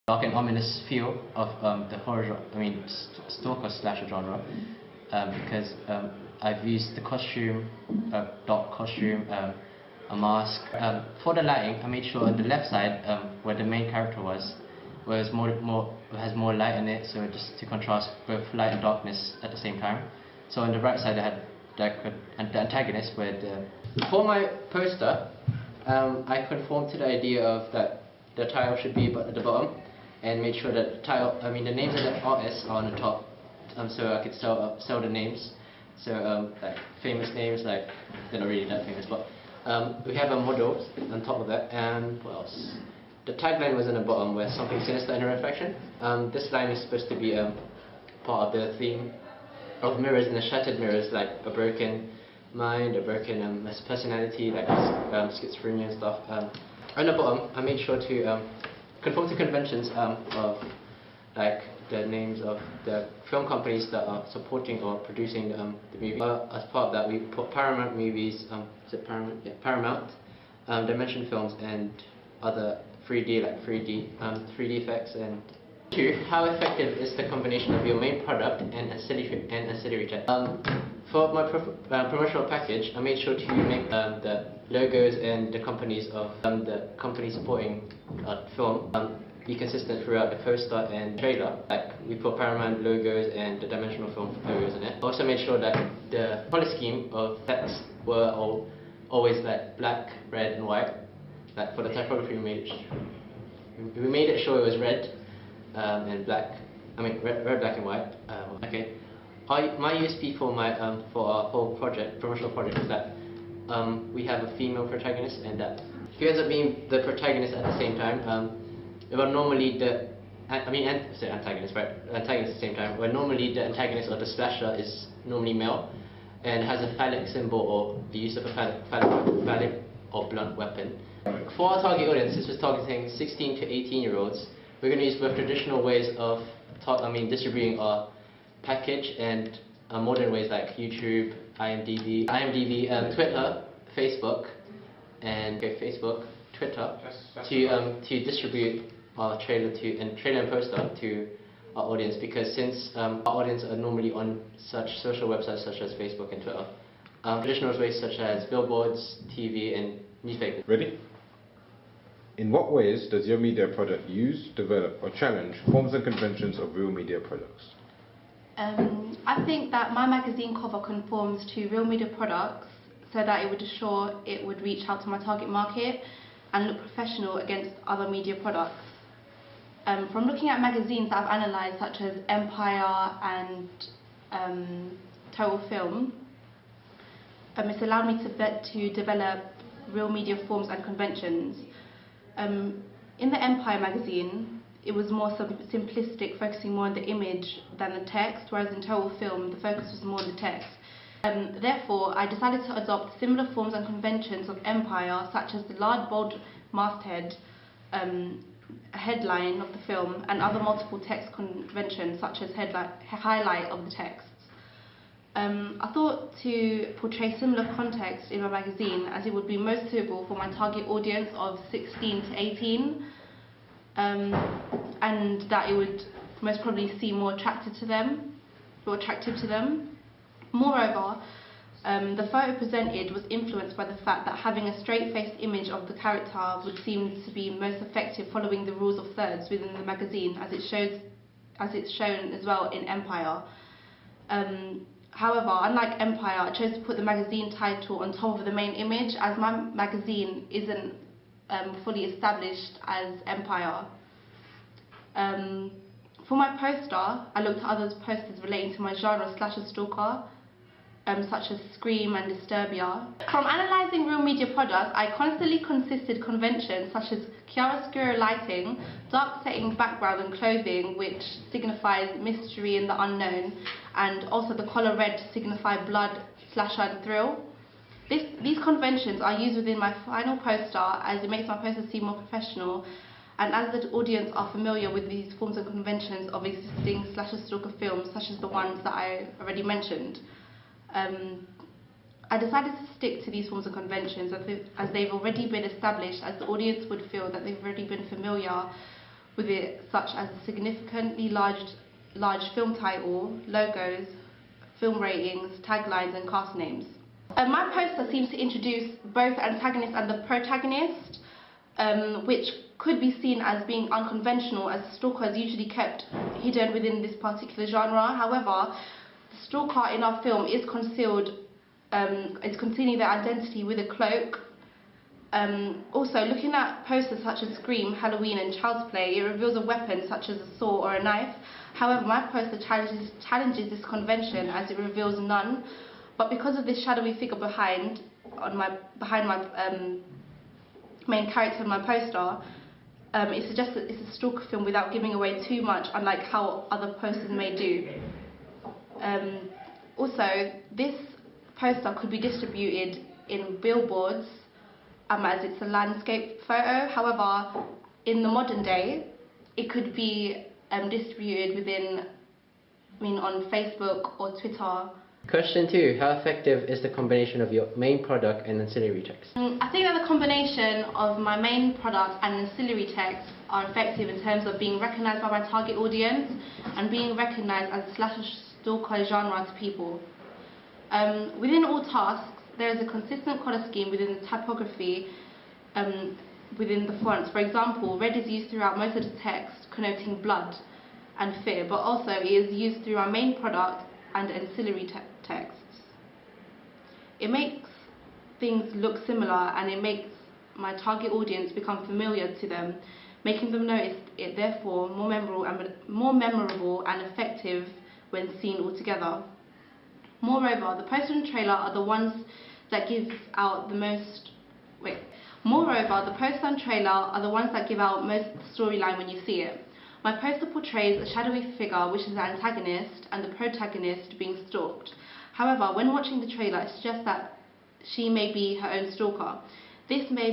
dark and ominous feel of the horror, stalker slasher genre, because I've used the costume, dark costume, a mask. For the lighting, I made sure on the left side, where the main character was, has more light in it, so just to contrast both light and darkness at the same time. So on the right side, I had the antagonist, for my poster, I conformed to the idea of that the title should be at the bottom, and made sure that the names of the artists are on the top, so I could sell the names. So like famous names, like they're not really that famous, but we have a model on top of that, and what else? The tagline was on the bottom, where something sinister in a reflection. This line is supposed to be part of the theme of mirrors, and the shattered mirrors, like a broken mind, a broken personality, like schizophrenia and stuff. On the bottom, I made sure to conform to conventions of like the names of the film companies that are supporting or producing the movie. As part of that, we put Paramount Movies, is it Paramount? Yeah, Paramount, Dimension Films, and other 3D like 3D effects. And 2, how effective is the combination of your main product and ancillary tech? For my promotional package, I made sure to make the logos and the companies of the company supporting film be consistent throughout the poster and trailer. Like we put Paramount logos and the Dimensional Film logos in it. Also made sure that the color scheme of text were always like black, red, and white. Like for the typography, we made it sure it was red and black. Red, black, and white. Okay. My USP for our whole promotional project, is that we have a female protagonist, and that she ends up being the protagonist at the same time. Well, normally antagonist, right? Antagonist at the same time. Where normally the antagonist or the slasher is normally male, and has a phallic symbol or the use of a phallic or blunt weapon. For our target audience, since we're targeting 16 to 18-year-olds, we're going to use both traditional ways of distributing our package and modern ways like YouTube, IMDb, Twitter, Facebook, and Twitter, to distribute our trailer and poster to our audience, because since our audience are normally on such social websites such as Facebook and Twitter, traditional ways such as billboards, TV, and newspapers. Ready? In what ways does your media product use, develop, or challenge forms and conventions of real media products? I think that my magazine cover conforms to real media products so that it would assure it would reach out to my target market and look professional against other media products. From looking at magazines that I've analysed, such as Empire and Total Film, it's allowed me to develop real media forms and conventions. In the Empire magazine, it was more simplistic, focusing more on the image than the text, whereas in Total Film, the focus was more on the text. Therefore, I decided to adopt similar forms and conventions of Empire, such as the large bold masthead, headline of the film, and other multiple text conventions, such as highlight of the texts. I thought to portray similar context in my magazine, as it would be most suitable for my target audience of 16 to 18, and that it would most probably seem more attractive to them. Moreover, the photo presented was influenced by the fact that having a straight-faced image of the character would seem to be most effective, following the rules of thirds within the magazine, as it's shown as well in Empire. However, unlike Empire, I chose to put the magazine title on top of the main image, as my magazine isn't fully established as Empire. For my poster, I looked at other posters relating to my genre, slasher stalker, such as Scream and Disturbia. From analysing real media products, I constantly considered conventions such as chiaroscuro lighting, dark setting background and clothing, which signifies mystery and the unknown, and also the colour red to signify blood, slasher and thrill. These conventions are used within my final poster, as it makes my poster seem more professional, and as the audience are familiar with these forms and conventions of existing slasher stalker films, such as the ones that I already mentioned. I decided to stick to these forms of conventions as they've already been established, as the audience would feel that they've already been familiar with it, such as a significantly large film title, logos, film ratings, taglines and cast names. My poster seems to introduce both the antagonist and the protagonist, which could be seen as being unconventional, as the stalker is usually kept hidden within this particular genre. However, the stalker in our film is concealing their identity with a cloak. Also, looking at posters such as Scream, Halloween and Child's Play, it reveals a weapon such as a saw or a knife. However, my poster challenges this convention as it reveals none. But because of this shadowy figure behind my main character in my poster, it suggests that it's a stalker film without giving away too much, unlike how other posters may do. Also, this poster could be distributed in billboards, as it's a landscape photo. However, in the modern day, it could be distributed on Facebook or Twitter. Question 2. How effective is the combination of your main product and ancillary text? I think that the combination of my main product and ancillary texts are effective in terms of being recognised by my target audience and being recognised as a slasher stalker genre to people. Within all tasks, there is a consistent colour scheme within the typography within the fonts. For example, red is used throughout most of the text, connoting blood and fear, but also it is used through our main product and ancillary texts. It makes things look similar, and it makes my target audience become familiar to them, making them notice it, therefore more memorable and effective when seen all together. Moreover, the poster and trailer are the ones that give out most storyline when you see it. My poster portrays a shadowy figure, which is the antagonist, and the protagonist being stalked. However, when watching the trailer, it suggests that she may be her own stalker. This may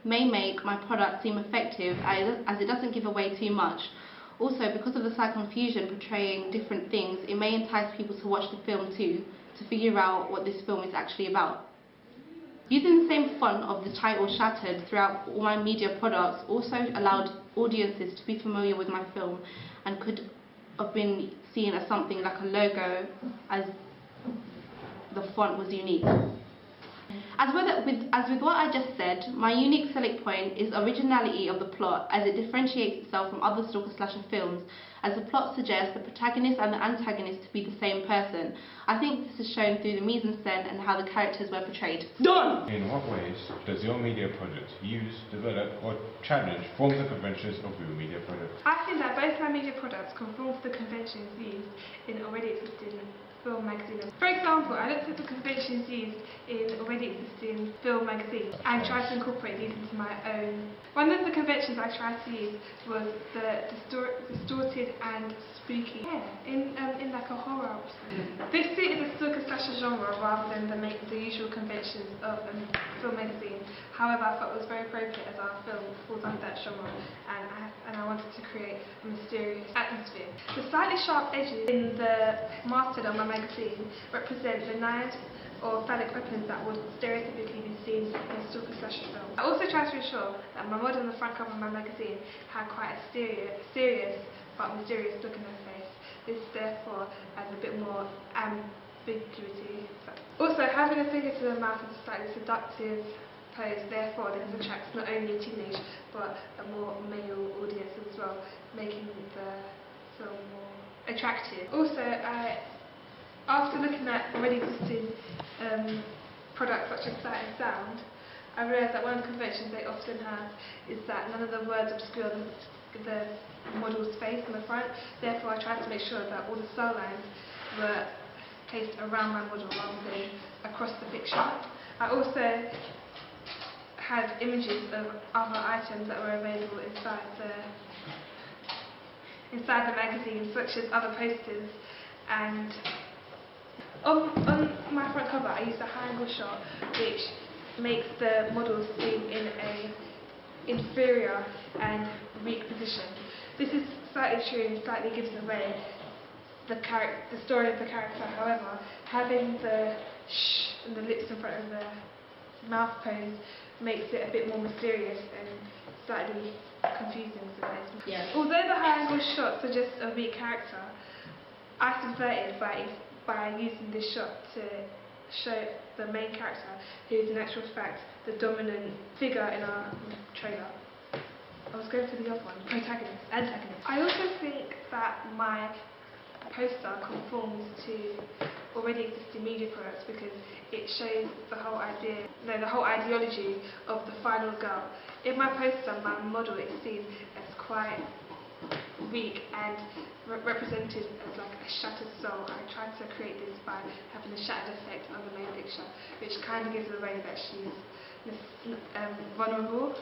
make my product seem effective, as it doesn't give away too much. Also, because of the slight confusion portraying different things, it may entice people to watch the film too, to figure out what this film is actually about. Using the same font of the title Shattered throughout all my media products also allowed audiences to be familiar with my film and could have been seen as something like a logo, as the font was unique. As with what I just said, my unique selling point is originality of the plot, as it differentiates itself from other stalker slasher films, as the plot suggests the protagonist and the antagonist to be the same person. I think this is shown through the mise-en-scène and how the characters were portrayed. Done! In what ways does your media project use, develop or challenge forms and conventions of real media products? I think that both my media products conform to the conventions used in already existing film magazines. For example, I looked at the conventions used in already existing film magazines and tried to incorporate these into my own. One of the conventions I tried to use was the distorted and spooky hair in like a horror. This suited the stalker slasher genre rather than the usual conventions of a film magazine. However, I thought it was very appropriate as our film falls under that genre, and I wanted to create a mysterious atmosphere. The slightly sharp edges in the masthead on my magazine represent the knives or phallic weapons that would stereotypically be seen in a stalker slasher film. I also tried to ensure that my model on the front cover of my magazine had quite a serious but mysterious look in her face. This therefore adds a bit more ambiguity. Also, having a finger to the mouth is a slightly seductive pose, therefore this attracts not only a teenage but a more male audience as well, making the film more attractive. Also, after looking at already existing products such as Sight and Sound, I realised that one of the conventions they often have is that none of the words obscure the model's face on the front. Therefore, I tried to make sure that all the cell lines were placed around my model rather than across the picture. I also had images of other items that were available inside the magazine, such as other posters. And on my front cover, I used a high angle shot, which makes the model seem in an inferior and weak position. This is slightly true and slightly gives away the story of the character. However, having the shh and the lips in front of the mouth pose makes it a bit more mysterious and slightly confusing. Yeah. Although the high-angle shot suggests a weak character, I subverted by using this shot to show the main character, who is in actual fact the dominant figure in our trailer. I was going for the other one, antagonist. I also think that my poster conforms to already existing media products because it shows the whole ideology of the final girl. In my poster, my model is seen as quite weak and represented as like a shattered soul. I tried to create this by having a shattered effect on the main picture, which kind of gives away that she's vulnerable.